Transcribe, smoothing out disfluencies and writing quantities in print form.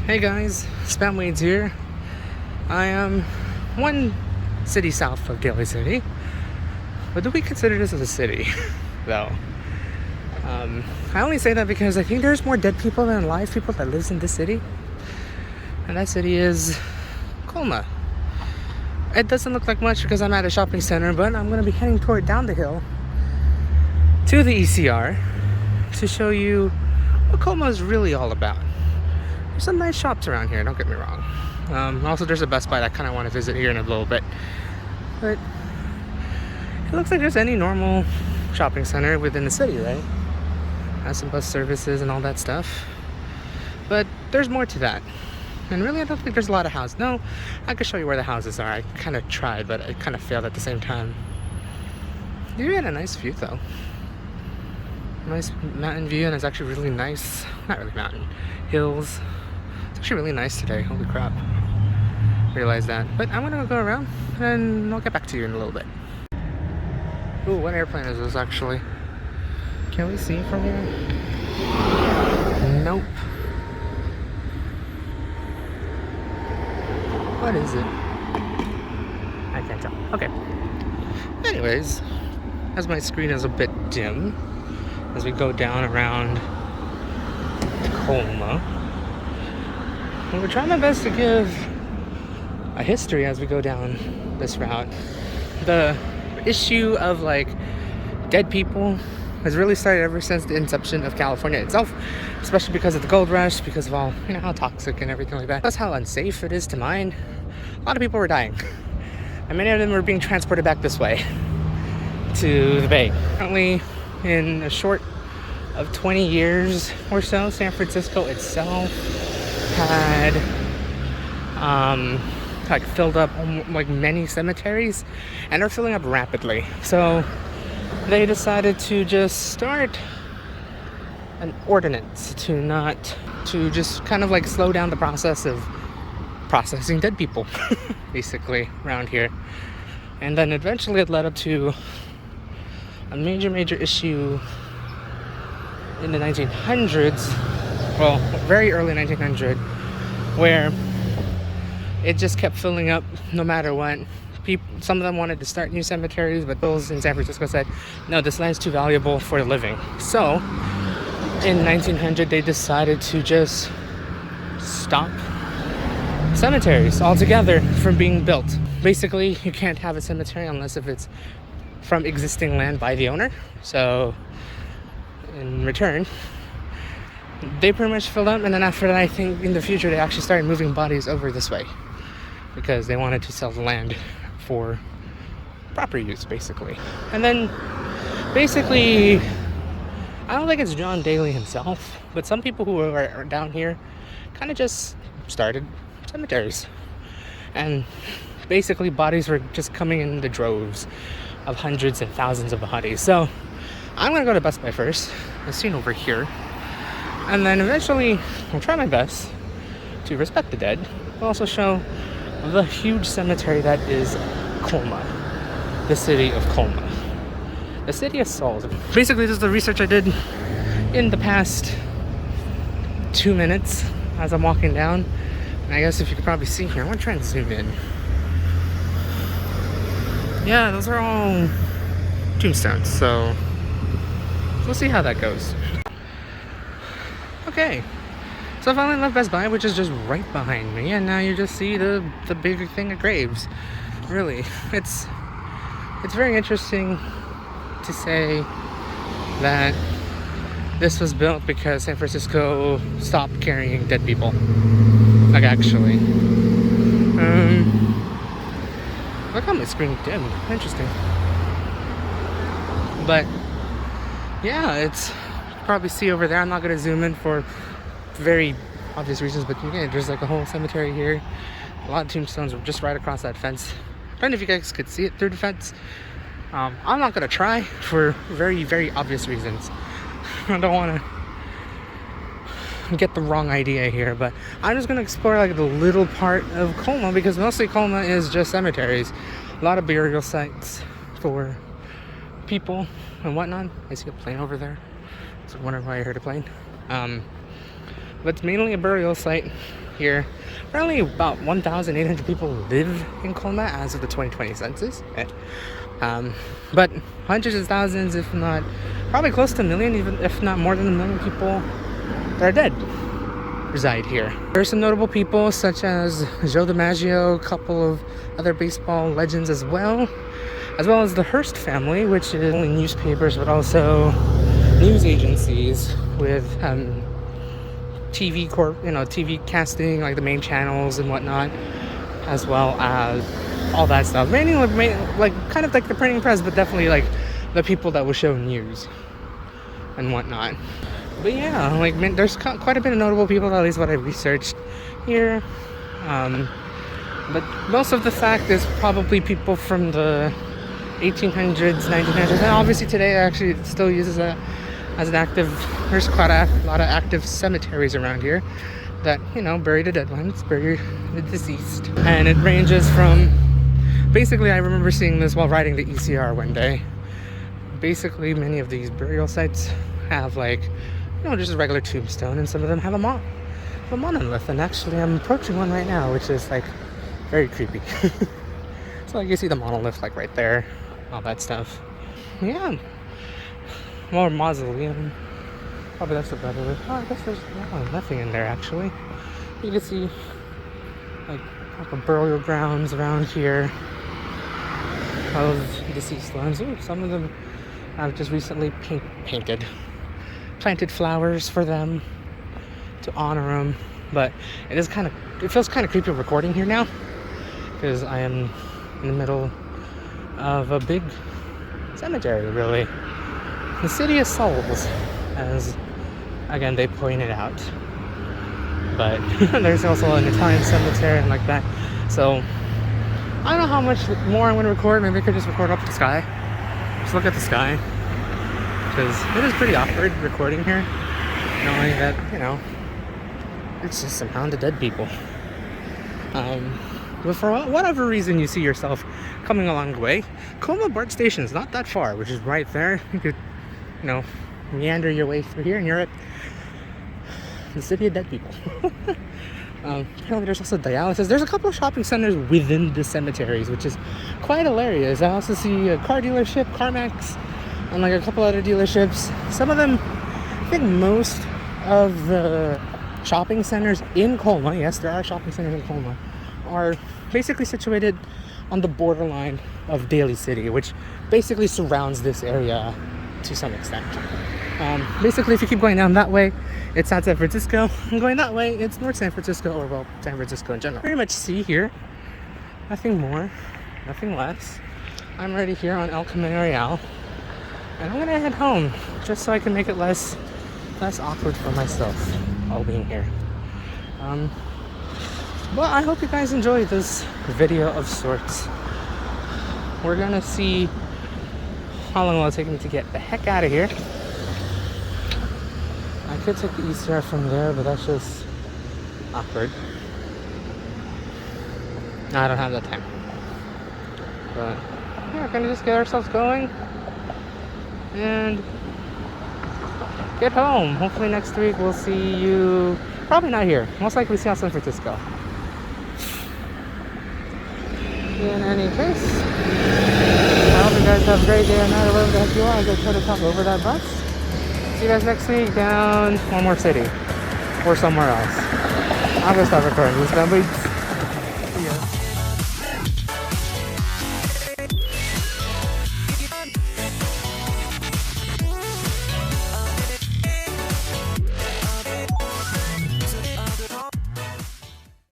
Hey guys, Spam Wade's here. I am one city south of Daly City. But do we consider this as a city, though? I only say that because I think there's more dead people than live people that lives in this city. And that city is Colma. It doesn't look like much because I'm at a shopping center, but I'm going to be heading toward down the hill to the ECR to show you what Colma is really all about. There's some nice shops around here, don't get me wrong. Also, there's a Best Buy that I kind of want to visit here in a little bit. But it looks like there's any normal shopping center within the city, right? Has some bus services and all that stuff. But there's more to that. And really, I don't think there's a lot of houses. No, I could show you where the houses are. I kind of tried, but it kind of failed at the same time. You had a nice view, though. Nice mountain view, and it's actually really nice. Not really mountain, hills. It's actually really nice today. Holy crap. Realize that. But I'm gonna go around and I'll get back to you in a little bit. Ooh, what airplane is this actually? Can we see from here? Nope. What is it? I can't tell. Okay. Anyways, as my screen is a bit dim, as we go down around Colma, I'm gonna try my best to give a history as we go down this route. The issue of like dead people has really started ever since the inception of California itself, especially because of the gold rush, because of all, you know, how toxic and everything like that. That's how unsafe it is to mine. A lot of people were dying, and many of them were being transported back this way to the Bay. Currently, in a short of 20 years or so, San Francisco itself had like filled up like many cemeteries, and they're filling up rapidly. So they decided to just start an ordinance to just kind of like slow down the process of processing dead people basically around here. And then eventually it led up to a major issue in the 1900s, well, very early 1900, where it just kept filling up no matter what. Some of them wanted to start new cemeteries, but those in San Francisco said, no, this land's too valuable for the living. So in 1900, they decided to just stop cemeteries altogether from being built. Basically, you can't have a cemetery unless if it's from existing land by the owner. So in return, they pretty much filled up, and then after that, I think in the future they actually started moving bodies over this way because they wanted to sell the land for proper use, basically. And then basically, I don't think it's John Daly himself, but some people who are down here kind of just started cemeteries, and basically bodies were just coming in the droves of hundreds and thousands of bodies. So I'm gonna go to Best Buy first, as seen over here, and then eventually I'll try my best to respect the dead, but also show the huge cemetery that is Colma, the city of Colma, the city of souls. Basically, this is the research I did in the past 2 minutes as I'm walking down. And I guess if you could probably see here, I want to try and zoom in. Yeah, those are all tombstones, so we'll see how that goes. Okay, so I finally left Best Buy, which is just right behind me, and now you just see the big thing of graves. Really, it's very interesting to say that this was built because San Francisco stopped carrying dead people. Like, actually. Look how my screen dimmed. Interesting. But yeah, it's, you can probably see over there. I'm not gonna zoom in for very obvious reasons, but again, there's like a whole cemetery here. A lot of tombstones are just right across that fence. I don't know if you guys could see it through the fence. I'm not gonna try for very obvious reasons. I don't want to get the wrong idea here, but I'm just gonna explore like the little part of Colma, because mostly Colma is just cemeteries, a lot of burial sites for people and whatnot. I see a plane over there, so I wonder why I heard a plane. but it's mainly a burial site here. Apparently about 1,800 people live in Colma as of the 2020 census. But hundreds of thousands, if not probably close to a million, even if not more than a million people that are dead reside here. There are some notable people such as Joe DiMaggio, a couple of other baseball legends as well as the Hearst family, which is only newspapers but also news agencies with TV casting, like the main channels and whatnot, as well as all that stuff. Mainly like kind of like the printing press, but definitely like the people that will show news and whatnot. But yeah, like there's quite a bit of notable people, at least what I researched here. But most of the fact is probably people from the 1800s, 1900s, and obviously today actually it still uses as an active. There's quite a lot of active cemeteries around here that, you know, bury the dead ones, bury the deceased. And it ranges from, basically I remember seeing this while riding the ECR one day. Basically many of these burial sites have, like, you know, just a regular tombstone, and some of them have a monolith. And actually I'm approaching one right now, which is like very creepy. So like you see the monolith like right there, all that stuff. Yeah. More mausoleum. Probably that's the better way. Oh, I guess there's nothing in there actually. You can see like proper burial grounds around here of deceased ones. Ooh, some of them I've just recently planted flowers for them to honor them. But it feels kind of creepy recording here now because I am in the middle of a big cemetery, really. The city of souls, as again they pointed out. But there's also an Italian cemetery and like that. So I don't know how much more I'm going to record. Maybe I could just record up the sky. Just look at the sky, because it is pretty awkward recording here, knowing that, you know, it's just some hound of dead people. But for whatever reason you see yourself coming along the way, Colma BART station is not that far, which is right there. You could, you know, meander your way through here and you're at the city of dead people. Apparently there's also dialysis. There's a couple of shopping centers within the cemeteries, which is quite hilarious. I also see a car dealership, CarMax, and like a couple other dealerships. Some of them, I think most of the shopping centers in Colma, yes, there are shopping centers in Colma, are basically situated on the borderline of Daly City, which basically surrounds this area to some extent. Basically, if you keep going down that way, it's South San Francisco, and going that way, it's North San Francisco, or well, San Francisco in general. Pretty much see here, nothing more, nothing less. I'm already here on El Camino Real, and I'm gonna head home just so I can make it less awkward for myself while being here. Well, I hope you guys enjoyed this video of sorts. We're gonna see how long it will take me to get the heck out of here. I could take the ECR from there, but that's just awkward. No, I don't have that time. But yeah, we're gonna just get ourselves going and get home. Hopefully next week we'll see you. Probably not here. Most likely see you in San Francisco. In any case, I hope you guys have a great day or night, or wherever the heck you are. I go try to top over that bus. See you guys next week down one more city or somewhere else. I'm gonna stop recording this,